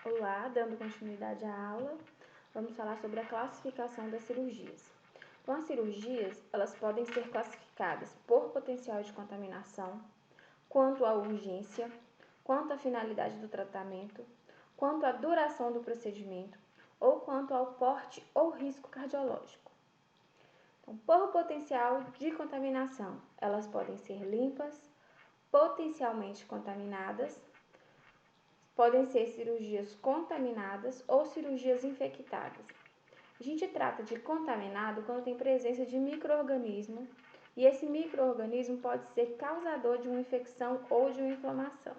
Olá, dando continuidade à aula, vamos falar sobre a classificação das cirurgias. Então, as cirurgias, elas podem ser classificadas por potencial de contaminação, quanto à urgência, quanto à finalidade do tratamento, quanto à duração do procedimento ou quanto ao porte ou risco cardiológico. Então, por potencial de contaminação, elas podem ser limpas, potencialmente contaminadas, podem ser cirurgias contaminadas ou cirurgias infectadas. A gente trata de contaminado quando tem presença de micro-organismo e esse micro-organismo pode ser causador de uma infecção ou de uma inflamação,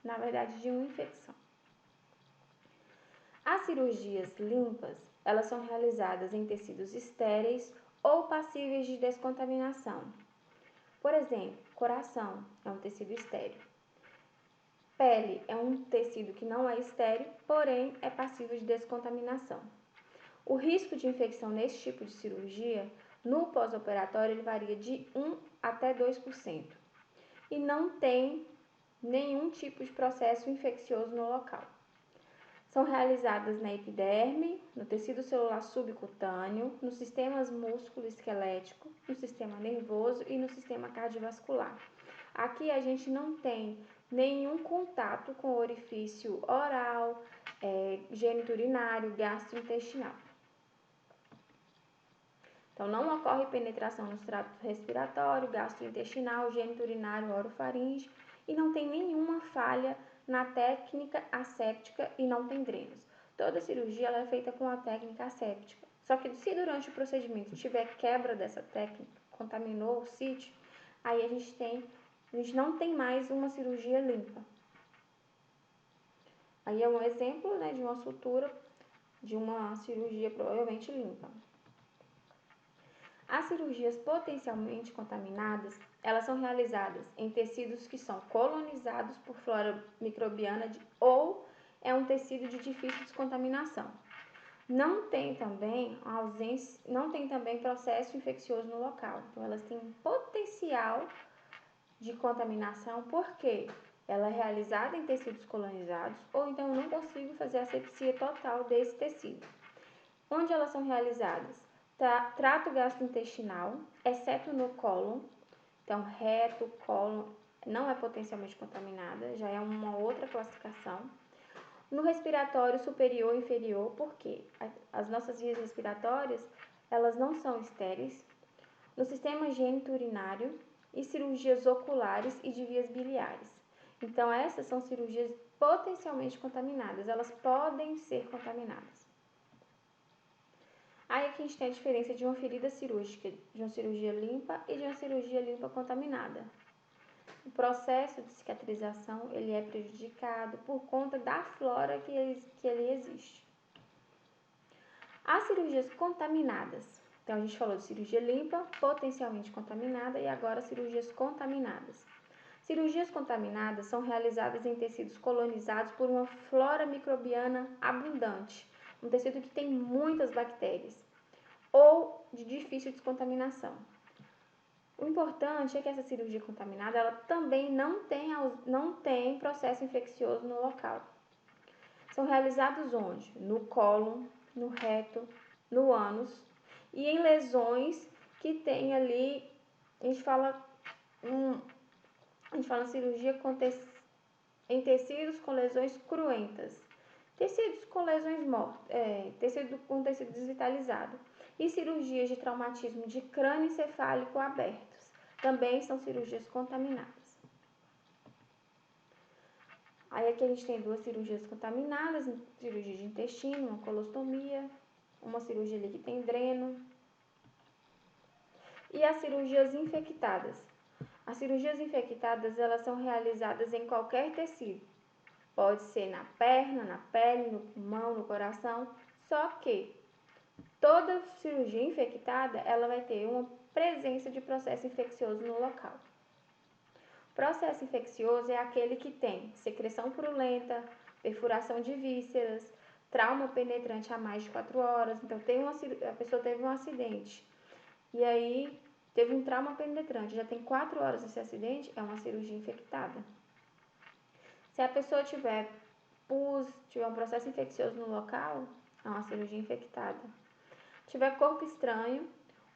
na verdade de uma infecção. As cirurgias limpas, elas são realizadas em tecidos estéreis ou passíveis de descontaminação. Por exemplo, coração é um tecido estéril. Pele é um tecido que não é estéril, porém é passível de descontaminação. O risco de infecção nesse tipo de cirurgia, no pós-operatório, ele varia de 1 até 2% e não tem nenhum tipo de processo infeccioso no local. São realizadas na epiderme, no tecido celular subcutâneo, nos sistemas músculo-esquelético, no sistema nervoso e no sistema cardiovascular. Aqui a gente não tem nenhum contato com o orifício oral, geniturinário, gastrointestinal. Então, não ocorre penetração nos tratos respiratório, gastrointestinal, geniturinário, orofaringe e não tem nenhuma falha na técnica asséptica e não tem drenos. Toda cirurgia ela é feita com a técnica asséptica. Só que se durante o procedimento tiver quebra dessa técnica, contaminou o sítio, aí a gente não tem mais uma cirurgia limpa. Aí é um exemplo, né, de uma sutura de uma cirurgia provavelmente limpa. As cirurgias potencialmente contaminadas, elas são realizadas em tecidos que são colonizados por flora microbiana ou é um tecido de difícil descontaminação. Não tem também processo infeccioso no local. Então, elas têm um potencial de contaminação porque ela é realizada em tecidos colonizados ou então eu não consigo fazer a asepsia total desse tecido. Onde elas são realizadas? Trato gastrointestinal, exceto no cólon. Então, reto, cólon não é potencialmente contaminada, já é uma outra classificação. No respiratório superior e inferior, porque as nossas vias respiratórias, elas não são estéreis. No sistema geniturinário e cirurgias oculares e de vias biliares. Então, essas são cirurgias potencialmente contaminadas, elas podem ser contaminadas. Aí aqui a gente tem a diferença de uma ferida cirúrgica, de uma cirurgia limpa e de uma cirurgia limpa contaminada. O processo de cicatrização ele é prejudicado por conta da flora que ele existe. As cirurgias contaminadas. Então, a gente falou de cirurgia limpa, potencialmente contaminada e agora cirurgias contaminadas. Cirurgias contaminadas são realizadas em tecidos colonizados por uma flora microbiana abundante, um tecido que tem muitas bactérias ou de difícil descontaminação. O importante é que essa cirurgia contaminada ela também não tem processo infeccioso no local. São realizados onde? No cólon, no reto, no ânus e em lesões que tem ali, a gente fala cirurgia em tecidos com lesões cruentas, tecidos com lesões com tecido desvitalizado e cirurgias de traumatismo de crânio encefálico abertos, também são cirurgias contaminadas. Aí aqui a gente tem duas cirurgias contaminadas, cirurgia de intestino, uma colostomia, uma cirurgia ali que tem dreno. E as cirurgias infectadas. As cirurgias infectadas, elas são realizadas em qualquer tecido. Pode ser na perna, na pele, no pulmão, no coração, só que toda cirurgia infectada, ela vai ter uma presença de processo infeccioso no local. Processo infeccioso é aquele que tem secreção purulenta, perfuração de vísceras, trauma penetrante há mais de 4 horas. Então, a pessoa teve um acidente e aí teve um trauma penetrante, já tem 4 horas esse acidente, é uma cirurgia infectada. Se a pessoa tiver pus, tiver um processo infeccioso no local, é uma cirurgia infectada. Tiver corpo estranho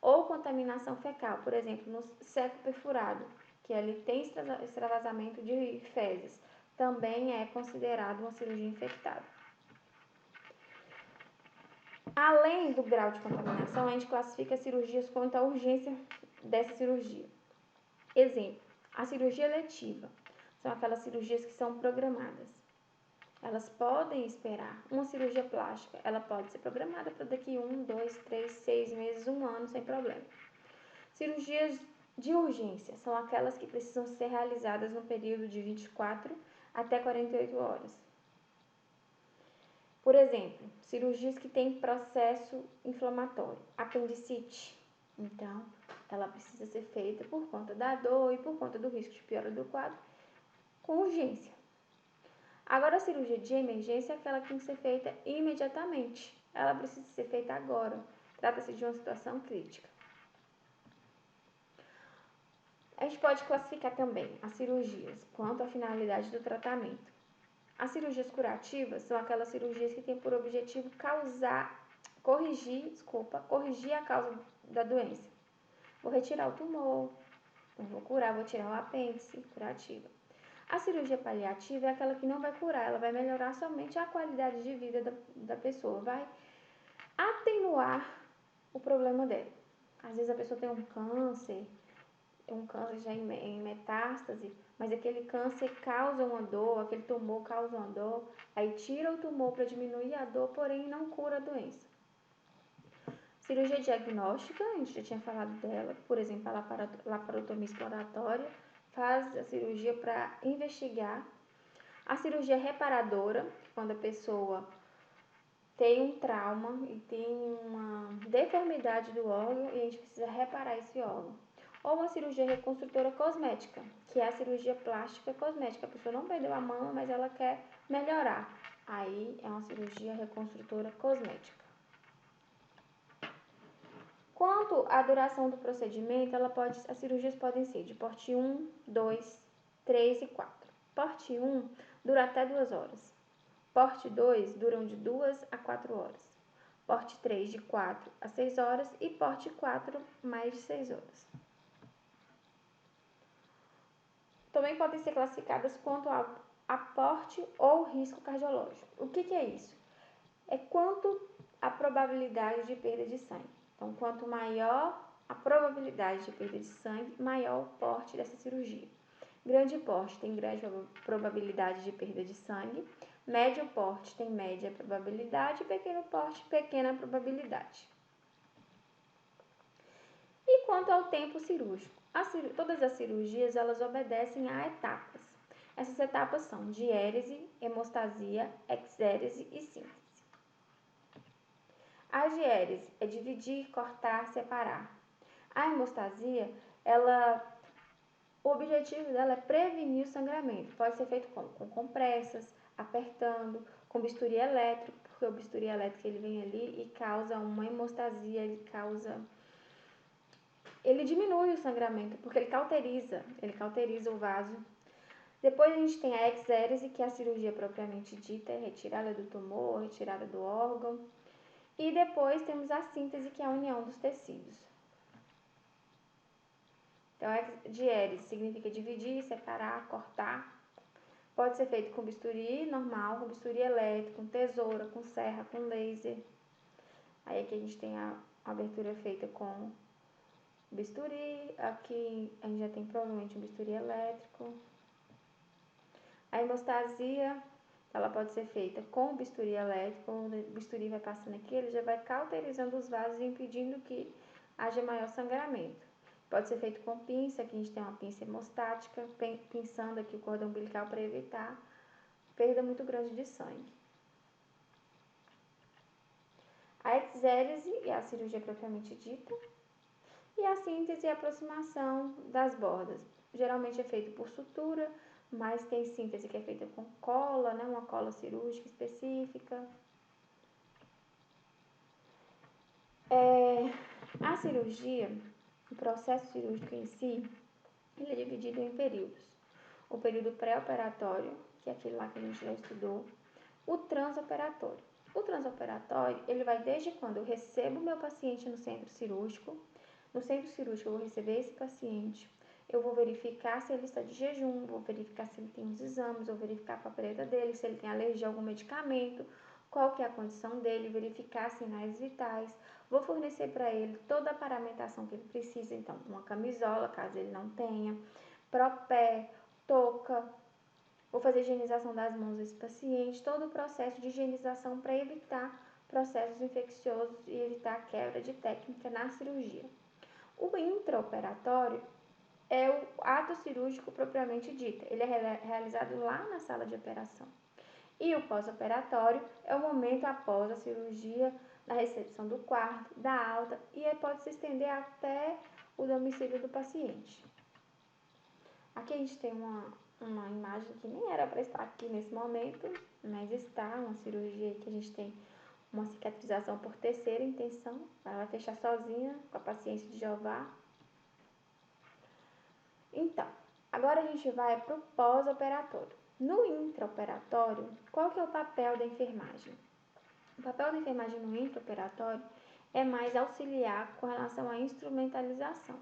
ou contaminação fecal, por exemplo, no seco perfurado, que ali tem extravasamento de fezes, também é considerado uma cirurgia infectada. Além do grau de contaminação, a gente classifica as cirurgias quanto à urgência dessa cirurgia. Exemplo, a cirurgia eletiva são aquelas cirurgias que são programadas. Elas podem esperar. Uma cirurgia plástica, ela pode ser programada para daqui 1, 2, 3, 6 meses, 1 ano, sem problema. Cirurgias de urgência são aquelas que precisam ser realizadas no período de 24 até 48 horas. Por exemplo, cirurgias que têm processo inflamatório, apendicite. Então, ela precisa ser feita por conta da dor e por conta do risco de piora do quadro, com urgência. Agora, a cirurgia de emergência é aquela que tem que ser feita imediatamente. Ela precisa ser feita agora. Trata-se de uma situação crítica. A gente pode classificar também as cirurgias quanto à finalidade do tratamento. As cirurgias curativas são aquelas cirurgias que têm por objetivo corrigir a causa da doença. Vou retirar o tumor, não vou curar, vou tirar o apêndice, curativa. A cirurgia paliativa é aquela que não vai curar, ela vai melhorar somente a qualidade de vida da pessoa, vai atenuar o problema dela. Às vezes a pessoa tem um câncer já em metástase, mas aquele câncer causa uma dor, aquele tumor causa uma dor, aí tira o tumor para diminuir a dor, porém não cura a doença. Cirurgia diagnóstica, a gente já tinha falado dela, por exemplo, a laparotomia exploratória, faz a cirurgia para investigar. A cirurgia reparadora, quando a pessoa tem um trauma e tem uma deformidade do órgão e a gente precisa reparar esse órgão. Ou uma cirurgia reconstrutora cosmética, que é a cirurgia plástica cosmética. A pessoa não perdeu a mama, mas ela quer melhorar. Aí é uma cirurgia reconstrutora cosmética. Quanto à duração do procedimento, as cirurgias podem ser de porte 1, 2, 3 e 4. Porte 1 dura até 2 horas. Porte 2 duram de 2 a 4 horas. Porte 3 de 4 a 6 horas e porte 4 mais de 6 horas. Também podem ser classificadas quanto ao aporte ou risco cardiológico. O que é isso? É quanto a probabilidade de perda de sangue. Então, quanto maior a probabilidade de perda de sangue, maior o porte dessa cirurgia. Grande porte tem grande probabilidade de perda de sangue, médio porte tem média probabilidade, pequeno porte, pequena probabilidade. E quanto ao tempo cirúrgico? Todas as cirurgias, elas obedecem a etapas. Essas etapas são diérese, hemostasia, exérese e síntese. A diérese é dividir, cortar, separar. A hemostasia, o objetivo dela é prevenir o sangramento. Pode ser feito com compressas, apertando, com bisturi elétrico, porque o bisturi elétrico ele vem ali e causa uma hemostasia, ele diminui o sangramento, porque ele cauteriza o vaso. Depois a gente tem a exérese, que é a cirurgia propriamente dita, retirada do tumor, retirada do órgão. E depois temos a síntese, que é a união dos tecidos. Então, diérese significa dividir, separar, cortar. Pode ser feito com bisturi normal, com bisturi elétrico, com tesoura, com serra, com laser. Aí aqui a gente tem a abertura feita com bisturi, aqui a gente já tem provavelmente um bisturi elétrico. A hemostasia, ela pode ser feita com bisturi elétrico, quando o bisturi vai passando aqui, ele já vai cauterizando os vasos e impedindo que haja maior sangramento. Pode ser feito com pinça, aqui a gente tem uma pinça hemostática, pinçando aqui o cordão umbilical para evitar perda muito grande de sangue. A exérese é a cirurgia propriamente dita, e a síntese é a aproximação das bordas. Geralmente é feito por sutura, mas tem síntese que é feita com cola, né? Uma cola cirúrgica específica. A cirurgia, o processo cirúrgico em si, ele é dividido em períodos. O período pré-operatório, que é aquele lá que a gente já estudou. O transoperatório. O transoperatório, ele vai desde quando eu recebo o meu paciente no centro cirúrgico. No centro cirúrgico, eu vou receber esse paciente. Eu vou verificar se ele está de jejum, vou verificar se ele tem os exames, vou verificar a papeleta dele, se ele tem alergia a algum medicamento, qual que é a condição dele, verificar sinais vitais. Vou fornecer para ele toda a paramentação que ele precisa, então, uma camisola, caso ele não tenha, propé, touca. Vou fazer higienização das mãos desse paciente, todo o processo de higienização para evitar processos infecciosos e evitar a quebra de técnica na cirurgia. O intraoperatório é o ato cirúrgico propriamente dito. Ele é realizado lá na sala de operação. E o pós-operatório é o momento após a cirurgia, na recepção do quarto, da alta, e pode se estender até o domicílio do paciente. Aqui a gente tem uma imagem que nem era para estar aqui nesse momento, mas está uma cirurgia que a gente tem uma cicatrização por terceira intenção. Ela vai fechar sozinha, com a paciência de Jeová. Então, agora a gente vai para o pós-operatório. No intraoperatório, qual que é o papel da enfermagem? O papel da enfermagem no intraoperatório é mais auxiliar com relação à instrumentalização.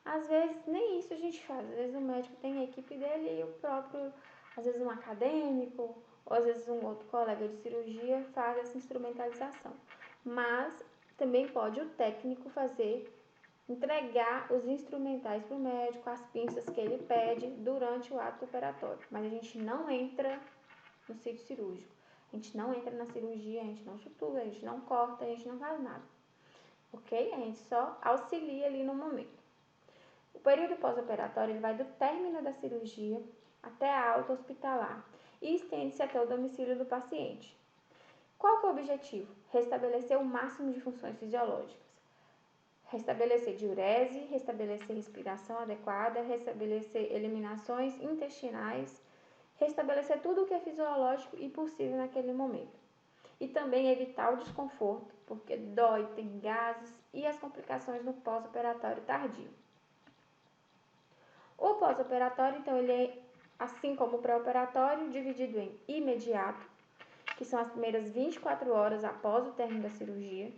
Às vezes, nem isso a gente faz. Às vezes o médico tem a equipe dele e o próprio, às vezes um acadêmico, ou às vezes um outro colega de cirurgia faz essa instrumentalização. Mas também pode o técnico entregar os instrumentais para o médico, as pinças que ele pede durante o ato operatório. Mas a gente não entra no sítio cirúrgico. A gente não entra na cirurgia, a gente não sutura, a gente não corta, a gente não faz nada. Ok? A gente só auxilia ali no momento. O período pós-operatório ele vai do término da cirurgia até a alta hospitalar e estende-se até o domicílio do paciente. Qual que é o objetivo? Restabelecer o máximo de funções fisiológicas. Restabelecer diurese, restabelecer respiração adequada, restabelecer eliminações intestinais, restabelecer tudo o que é fisiológico e possível naquele momento. E também evitar o desconforto, porque dói, tem gases e as complicações no pós-operatório tardio. O pós-operatório, então, ele é, assim como o pré-operatório, dividido em imediato, que são as primeiras 24 horas após o término da cirurgia,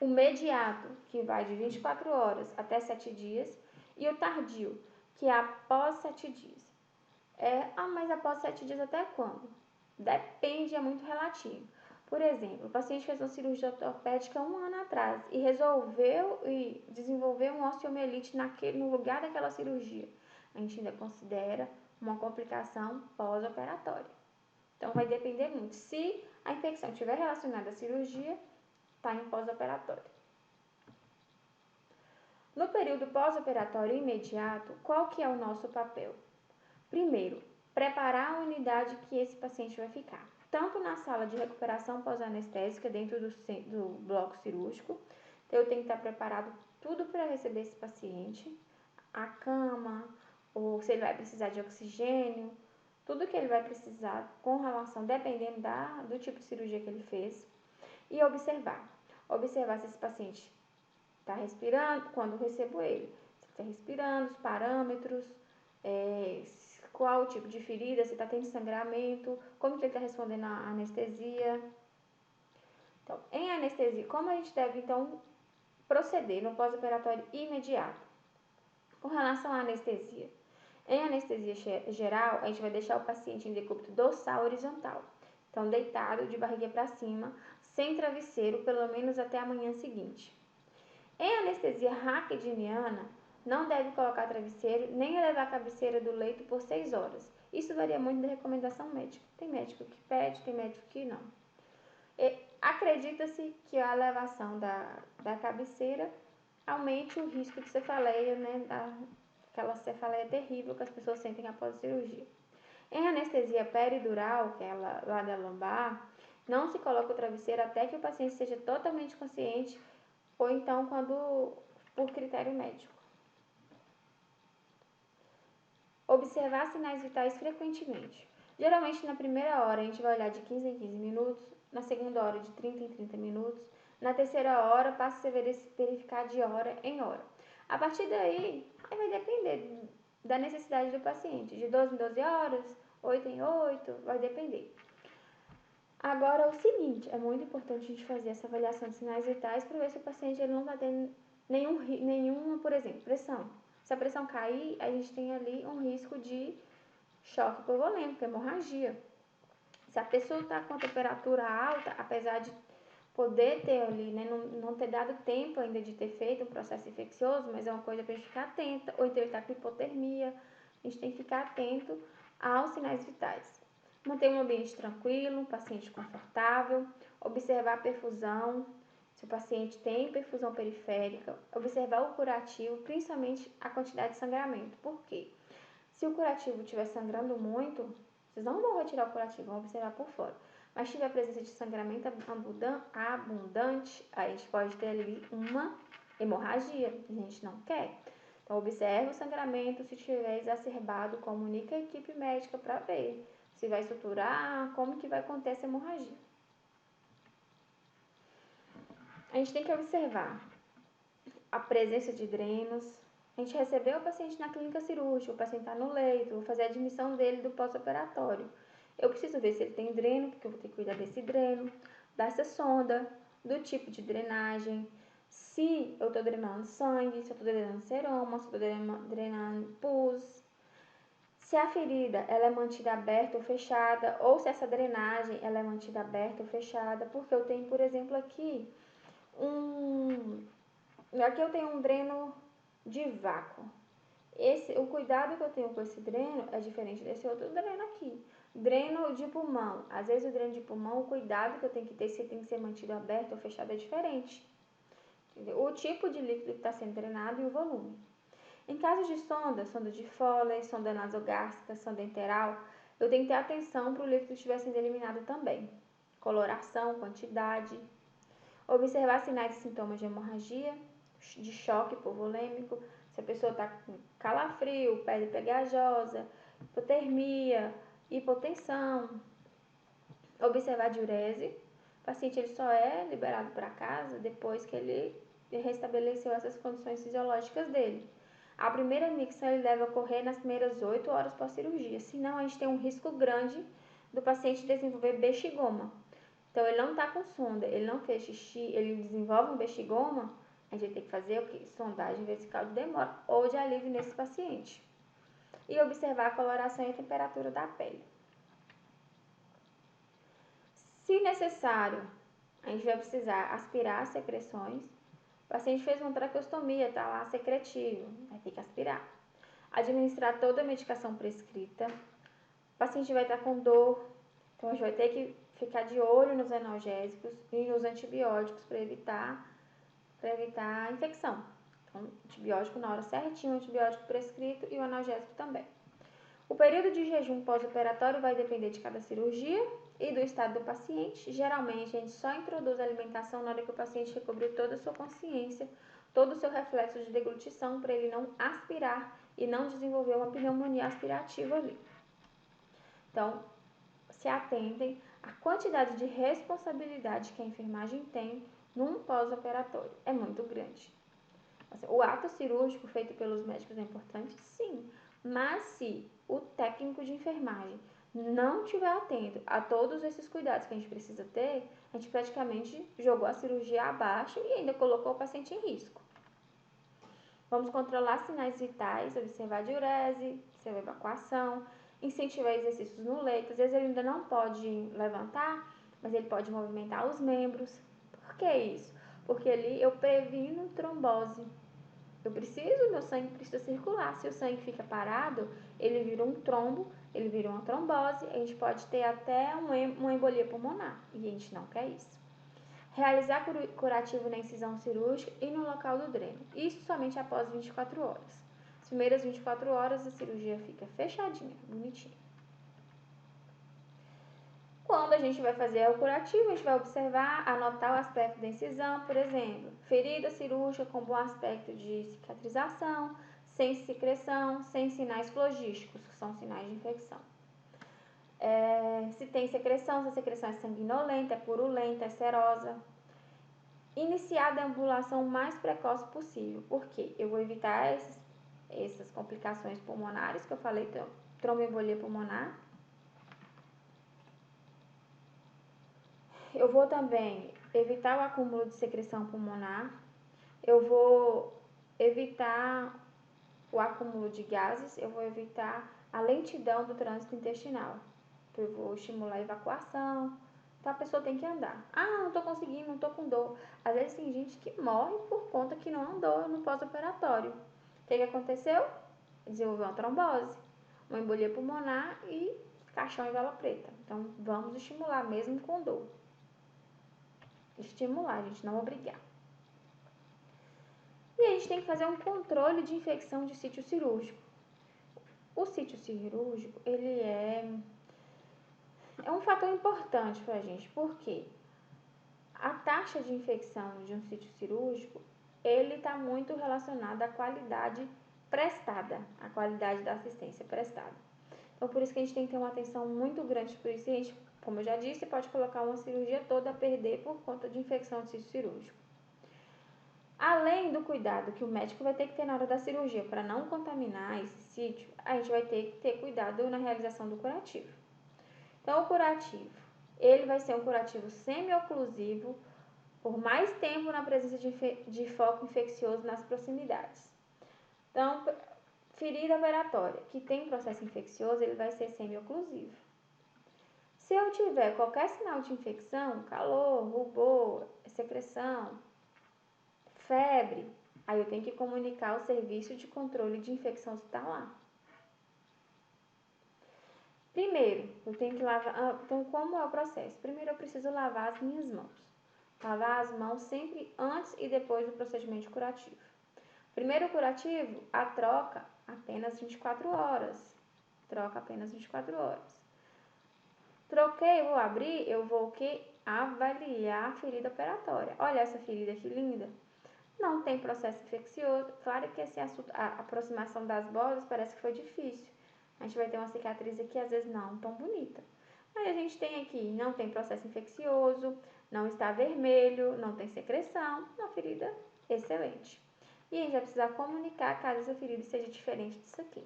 o mediato, que vai de 24 horas até 7 dias, e o tardio, que é após 7 dias. Mas após 7 dias até quando? Depende, é muito relativo. Por exemplo, o paciente fez uma cirurgia ortopédica 1 ano atrás e resolveu e desenvolveu um osteomielite no lugar daquela cirurgia. A gente ainda considera uma complicação pós-operatória. Então, vai depender muito. Se a infecção estiver relacionada à cirurgia, está em pós-operatório. No período pós-operatório imediato, qual que é o nosso papel? Primeiro, preparar a unidade que esse paciente vai ficar, tanto na sala de recuperação pós-anestésica, dentro do bloco cirúrgico. Então, eu tenho que estar preparado tudo para receber esse paciente, a cama, ou se ele vai precisar de oxigênio, tudo que ele vai precisar com relação, dependendo do tipo de cirurgia que ele fez, e observar se esse paciente está respirando, quando eu recebo ele, se está respirando, os parâmetros, qual o tipo de ferida, se está tendo sangramento, como que ele está respondendo à anestesia. Então, em anestesia, como a gente deve, então, proceder no pós-operatório imediato? Com relação à anestesia, em anestesia geral, a gente vai deixar o paciente em decúbito dorsal horizontal, então deitado de barriga para cima, sem travesseiro, pelo menos até a manhã seguinte. Em anestesia raquidiana, não deve colocar travesseiro nem elevar a cabeceira do leito por 6 horas. Isso varia muito da recomendação médica. Tem médico que pede, tem médico que não. Acredita-se que a elevação da cabeceira aumente o risco de cefaleia, né, aquela cefaleia terrível que as pessoas sentem após a cirurgia. Em anestesia peridural, que é lá da lombar, não se coloca o travesseiro até que o paciente seja totalmente consciente ou então por critério médico. Observar sinais vitais frequentemente. Geralmente na primeira hora a gente vai olhar de 15 em 15 minutos, na segunda hora de 30 em 30 minutos, na terceira hora passa a se verificar de hora em hora. A partir daí, vai depender da necessidade do paciente, de 12 em 12 horas, 8 em 8, vai depender. Agora, o seguinte, é muito importante a gente fazer essa avaliação de sinais vitais para ver se o paciente ele não está tendo nenhuma, por exemplo, pressão. Se a pressão cair, a gente tem ali um risco de choque hipovolêmico, hemorragia. Se a pessoa está com a temperatura alta, apesar de poder ter ali, né, não ter dado tempo ainda de ter feito um processo infeccioso, mas é uma coisa para a gente ficar atenta, ou então ele está com hipotermia, a gente tem que ficar atento aos sinais vitais. Manter um ambiente tranquilo, um paciente confortável, observar a perfusão, se o paciente tem perfusão periférica, observar o curativo, principalmente a quantidade de sangramento. Por quê? Se o curativo estiver sangrando muito, vocês não vão retirar o curativo, vão observar por fora. Mas se tiver presença de sangramento abundante, a gente pode ter ali uma hemorragia, que a gente não quer. Então, observe o sangramento, se estiver exacerbado, comunique a equipe médica para ver se vai suturar, como que vai conter essa hemorragia. A gente tem que observar a presença de drenos. A gente recebeu o paciente na clínica cirúrgica, o paciente está no leito, vou fazer a admissão dele do pós-operatório. Eu preciso ver se ele tem dreno, porque eu vou ter que cuidar desse dreno, dessa sonda, do tipo de drenagem, se eu estou drenando sangue, se eu estou drenando seroma, se eu estou drenando pus, se a ferida ela é mantida aberta ou fechada, ou se essa drenagem ela é mantida aberta ou fechada, porque eu tenho, por exemplo, aqui eu tenho um dreno de vácuo. O cuidado que eu tenho com esse dreno é diferente desse outro dreno aqui. Dreno de pulmão. Às vezes o dreno de pulmão, o cuidado que eu tenho que ter, se tem que ser mantido aberto ou fechado, é diferente. Entendeu? O tipo de líquido que está sendo drenado e o volume. Em caso de sonda de Foley, sonda nasogástrica, sonda enteral, eu tenho que ter atenção para o líquido que estiver sendo eliminado também. Coloração, quantidade. Observar sinais e sintomas de hemorragia, de choque hipovolêmico, se a pessoa está com calafrio, pele pegajosa, hipotermia, hipotensão. Observar a diurese. O paciente ele só é liberado para casa depois que ele restabeleceu essas condições fisiológicas dele. A primeira micção ele deve ocorrer nas primeiras 8 horas pós-cirurgia, senão a gente tem um risco grande do paciente desenvolver bexigoma. Então, ele não está com sonda, ele não fez xixi, ele desenvolve um bexigoma, a gente tem que fazer o quê? Sondagem vesical de demora ou de alívio nesse paciente. E observar a coloração e a temperatura da pele. Se necessário, a gente vai precisar aspirar as secreções. O paciente fez uma traqueostomia, está lá secretivo, vai ter que aspirar. Administrar toda a medicação prescrita. O paciente vai estar com dor, então a gente vai ter que ficar de olho nos analgésicos e nos antibióticos para evitar a infecção. Então, antibiótico na hora certinho, antibiótico prescrito e o analgésico também. O período de jejum pós-operatório vai depender de cada cirurgia e do estado do paciente. Geralmente, a gente só introduz a alimentação na hora que o paciente recobriu toda a sua consciência, todo o seu reflexo de deglutição, para ele não aspirar e não desenvolver uma pneumonia aspirativa ali. Então, se atentem à quantidade de responsabilidade que a enfermagem tem num pós-operatório. É muito grande. O ato cirúrgico feito pelos médicos é importante? Sim. Mas se o técnico de enfermagem não estiver atento a todos esses cuidados que a gente precisa ter, a gente praticamente jogou a cirurgia abaixo e ainda colocou o paciente em risco. Vamos controlar sinais vitais, observar a diurese, observar a evacuação, incentivar exercícios no leito. Às vezes ele ainda não pode levantar, mas ele pode movimentar os membros. Por que isso? Porque ali eu previno trombose. Meu sangue precisa circular. Se o sangue fica parado, ele vira um trombo, ele vira uma trombose, a gente pode ter até uma embolia pulmonar, e a gente não quer isso. Realizar curativo na incisão cirúrgica e no local do dreno, isso somente após 24 horas. As primeiras 24 horas a cirurgia fica fechadinha, bonitinha. Quando a gente vai fazer o curativo, a gente vai observar, anotar o aspecto da incisão, por exemplo, ferida cirúrgica com bom aspecto de cicatrização, sem secreção, sem sinais flogísticos, que são sinais de infecção. Se tem secreção, se a secreção é sanguinolenta, é purulenta, é serosa. Iniciar a deambulação o mais precoce possível, porque eu vou evitar essas complicações pulmonares que eu falei, tromboembolia pulmonar. Eu vou também evitar o acúmulo de secreção pulmonar. Eu vou evitar o acúmulo de gases. Eu vou evitar a lentidão do trânsito intestinal. Eu vou estimular a evacuação. Então a pessoa tem que andar. Ah, não tô conseguindo, não tô com dor. Às vezes tem gente que morre por conta que não andou no pós-operatório. O que aconteceu? Desenvolveu uma trombose, uma embolia pulmonar e caixão e vela preta. Então vamos estimular mesmo com dor. Estimular, gente, não obrigar. E a gente tem que fazer um controle de infecção de sítio cirúrgico. O sítio cirúrgico, ele é um fator importante para a gente, porque a taxa de infecção de um sítio cirúrgico, ele está muito relacionado à qualidade prestada, à qualidade da assistência prestada. Então, por isso que a gente tem que ter uma atenção muito grande por isso. A gente, como eu já disse, pode colocar uma cirurgia toda a perder por conta de infecção de sítio cirúrgico. Além do cuidado que o médico vai ter que ter na hora da cirurgia para não contaminar esse sítio, a gente vai ter que ter cuidado na realização do curativo. Então, o curativo, ele vai ser um curativo semi-oclusivo por mais tempo na presença de foco infeccioso nas proximidades. Então, ferida operatória que tem processo infeccioso, ele vai ser semi-oclusivo. Se eu tiver qualquer sinal de infecção, calor, rubor, secreção, febre, aí eu tenho que comunicar ao serviço de controle de infecção hospitalar. Primeiro, eu tenho que lavar. Então, como é o processo? Primeiro, eu preciso lavar as minhas mãos. Lavar as mãos sempre antes e depois do procedimento curativo. Primeiro curativo, a troca apenas 24 horas. Troca apenas 24 horas. Troquei, vou abrir, eu vou o quê? Avaliar a ferida operatória. Olha essa ferida que linda. Não tem processo infeccioso. Claro que a aproximação das bordas parece que foi difícil. A gente vai ter uma cicatriz aqui, às vezes não tão bonita. Mas a gente tem aqui, não tem processo infeccioso, não está vermelho, não tem secreção, uma ferida excelente. E a gente vai precisar comunicar caso essa ferida seja diferente disso aqui.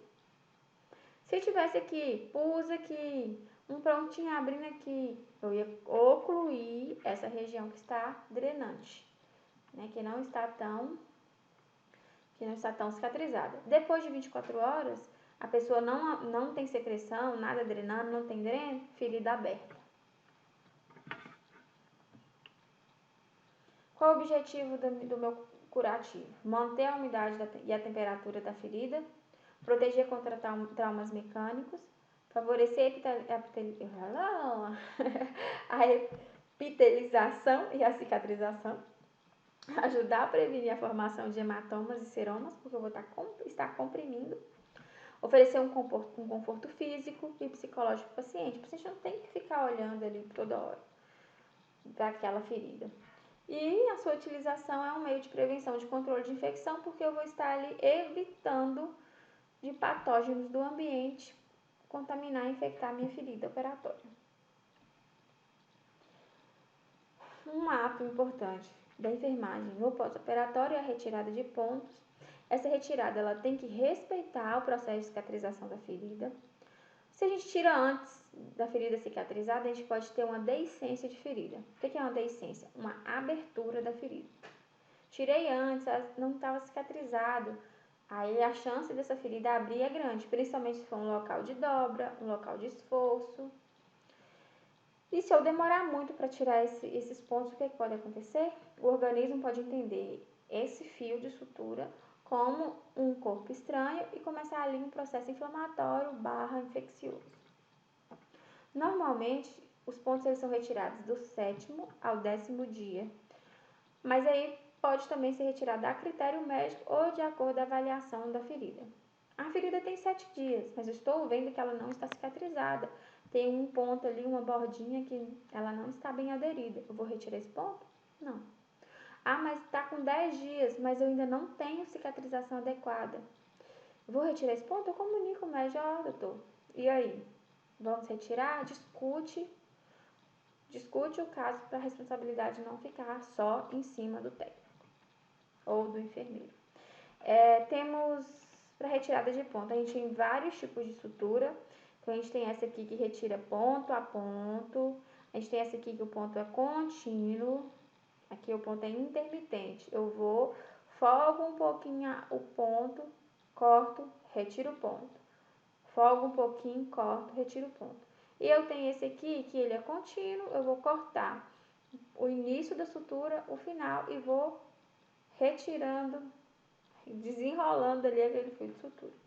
Se tivesse aqui, pus aqui, um prontinho abrindo aqui, eu ia ocluir essa região que está drenante, né, que não está tão cicatrizada. Depois de 24 horas, a pessoa não tem secreção, nada drenando, não tem dreno, ferida aberta. Qual o objetivo do meu curativo? Manter a umidade e a temperatura da ferida, proteger contra traumas mecânicos, favorecer a epitelização e a cicatrização, ajudar a prevenir a formação de hematomas e seromas, porque eu vou estar comprimindo, oferecer um conforto físico e psicológico para o paciente. O paciente não tem que ficar olhando ali toda hora para aquela ferida. E a sua utilização é um meio de prevenção de controle de infecção, porque eu vou estar ali evitando de patógenos do ambiente contaminar e infectar a minha ferida operatória. Um ato importante da enfermagem no pós-operatório é a retirada de pontos. Essa retirada ela tem que respeitar o processo de cicatrização da ferida. Se a gente tira antes da ferida cicatrizada, a gente pode ter uma deiscência de ferida. O que é uma deiscência? Uma abertura da ferida. Tirei antes, não estava cicatrizado, aí a chance dessa ferida abrir é grande, principalmente se for um local de dobra, um local de esforço. E se eu demorar muito para tirar esses pontos, o que pode acontecer? O organismo pode entender esse fio de sutura como um corpo estranho e começar ali um processo inflamatório / infeccioso. Normalmente, os pontos eles são retirados do 7º ao 10º dia, mas aí pode também ser retirado a critério médico ou de acordo com a avaliação da ferida. A ferida tem 7 dias, mas eu estou vendo que ela não está cicatrizada. Tem um ponto ali, uma bordinha que ela não está bem aderida. Eu vou retirar esse ponto? Não. Ah, mas está com 10 dias, mas eu ainda não tenho cicatrização adequada. Eu vou retirar esse ponto? Eu comunico o médico, doutor. E aí? Vamos retirar? Discute o caso para a responsabilidade não ficar só em cima do técnico ou do enfermeiro. Temos para retirada de ponto, a gente tem vários tipos de sutura. Então, a gente tem essa aqui que retira ponto a ponto, A gente tem essa aqui que o ponto é contínuo, aqui o ponto é intermitente. Eu vou, folgo um pouquinho o ponto, corto, retiro o ponto. Folgo um pouquinho, corto, retiro o ponto. E eu tenho esse aqui que ele é contínuo, eu vou cortar o início da sutura, o final e vou retirando, desenrolando ali aquele fio de sutura.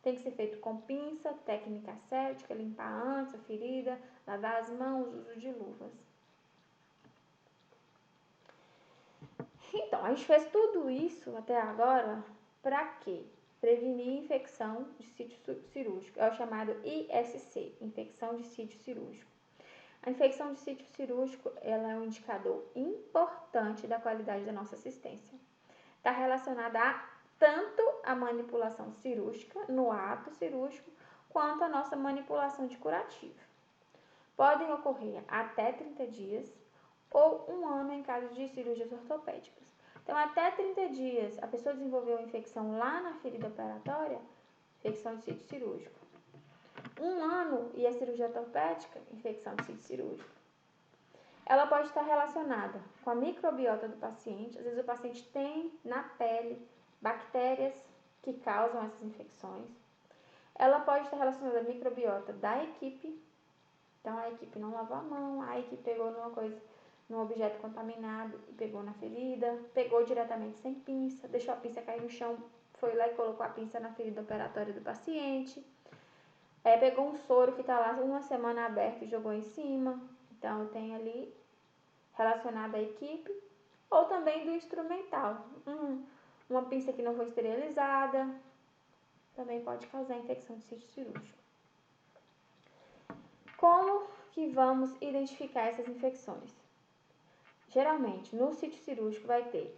Tem que ser feito com pinça, técnica aséptica, limpar antes a ferida, lavar as mãos, uso de luvas. Então, a gente fez tudo isso até agora para quê? Prevenir infecção de sítio cirúrgico. É o chamado ISC, infecção de sítio cirúrgico. A infecção de sítio cirúrgico ela é um indicador importante da qualidade da nossa assistência. Está relacionada tanto à manipulação cirúrgica, no ato cirúrgico, quanto à nossa manipulação de curativo. Podem ocorrer até 30 dias ou 1 ano em caso de cirurgias ortopédicas. Então, até 30 dias, a pessoa desenvolveu uma infecção lá na ferida operatória, infecção de sítio cirúrgico. 1 ano e a cirurgia ortopédica, infecção de sítio cirúrgico. Ela pode estar relacionada com a microbiota do paciente. Às vezes o paciente tem na pele bactérias que causam essas infecções. Ela pode estar relacionada à microbiota da equipe. Então a equipe não lavou a mão, a equipe pegou num objeto contaminado e pegou na ferida, pegou diretamente sem pinça, deixou a pinça cair no chão, foi lá e colocou a pinça na ferida operatória do paciente. Pegou um soro que está lá 1 semana aberto e jogou em cima. Então, tem ali relacionado à equipe, ou também do instrumental. Uma pinça que não foi esterilizada, também pode causar infecção de sítio cirúrgico. Como que vamos identificar essas infecções? Geralmente, no sítio cirúrgico vai ter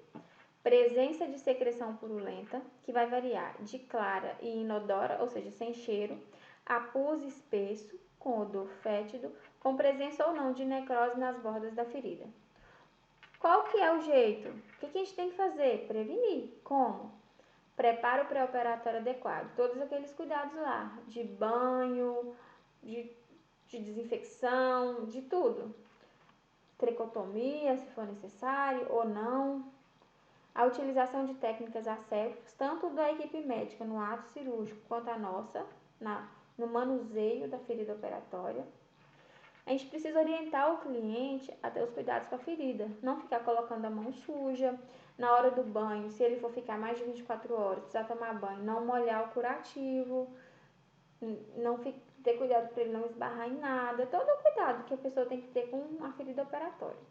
presença de secreção purulenta, que vai variar de clara e inodora, ou seja, sem cheiro, a pus espesso, com odor fétido, com presença ou não de necrose nas bordas da ferida. Qual que é o jeito? O que a gente tem que fazer? Prevenir. Como? Preparo pré-operatório adequado. Todos aqueles cuidados lá, de banho, de desinfecção, de tudo. Tricotomia, se for necessário ou não. A utilização de técnicas assépticas, tanto da equipe médica no ato cirúrgico, quanto a nossa, no manuseio da ferida operatória. A gente precisa orientar o cliente a ter os cuidados com a ferida, não ficar colocando a mão suja. Na hora do banho, se ele for ficar mais de 24 horas, precisar tomar banho, não molhar o curativo, não ter cuidado para ele não esbarrar em nada. Todo o cuidado que a pessoa tem que ter com a ferida operatória.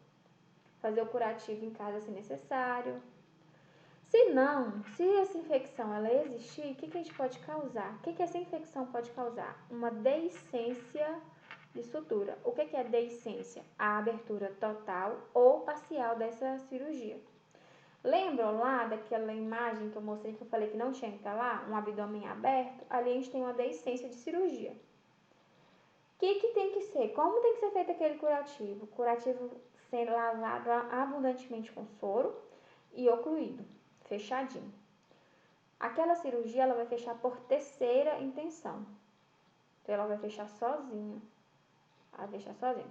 Fazer o curativo em casa se necessário. Se não, se essa infecção ela existir, o que a gente pode causar? O que essa infecção pode causar? Uma deiscência de sutura. O que é deiscência? A abertura total ou parcial dessa cirurgia. Lembram lá daquela imagem que eu mostrei que eu falei que não tinha que estar lá? Um abdômen aberto? Ali a gente tem uma deiscência de cirurgia. O que tem que ser? Como tem que ser feito aquele curativo? O curativo sendo lavado abundantemente com soro e ocluído, fechadinho. Aquela cirurgia ela vai fechar por terceira intenção. Então ela vai fechar sozinha.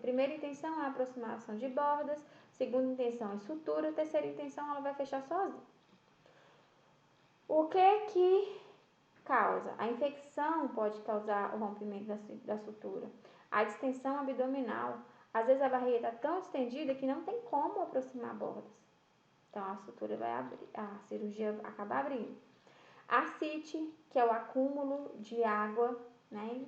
Primeira intenção é a aproximação de bordas, segunda intenção é sutura, terceira intenção ela vai fechar sozinha. O que causa? A infecção pode causar o rompimento da sutura. A distensão abdominal, às vezes a barriga está tão estendida que não tem como aproximar bordas. Então a sutura vai abrir, a cirurgia acaba abrindo. Ascite, que é o acúmulo de água, né?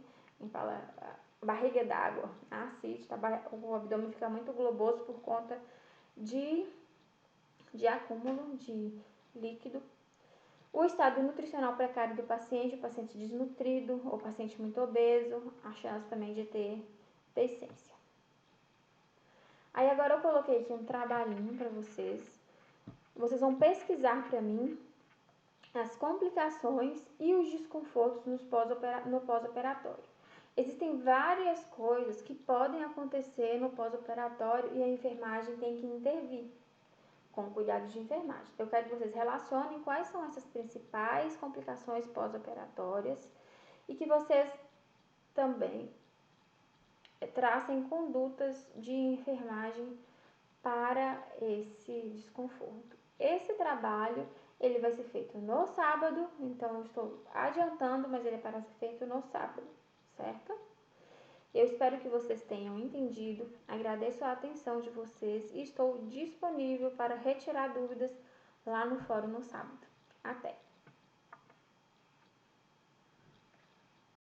Barriga d'água, ascite, o abdômen fica muito globoso por conta de acúmulo de líquido. O estado nutricional precário do paciente, o paciente desnutrido ou paciente muito obeso, a chance também de ter deiscência. Aí agora eu coloquei aqui um trabalhinho para vocês. Vocês vão pesquisar para mim as complicações e os desconfortos no pós-operatório. Existem várias coisas que podem acontecer no pós-operatório e a enfermagem tem que intervir com cuidados de enfermagem. Eu quero que vocês relacionem quais são essas principais complicações pós-operatórias e que vocês também tracem condutas de enfermagem para esse desconforto. Esse trabalho ele vai ser feito no sábado, então eu estou adiantando, mas ele é para ser feito no sábado, certo? Eu espero que vocês tenham entendido, agradeço a atenção de vocês e estou disponível para retirar dúvidas lá no fórum no sábado. Até!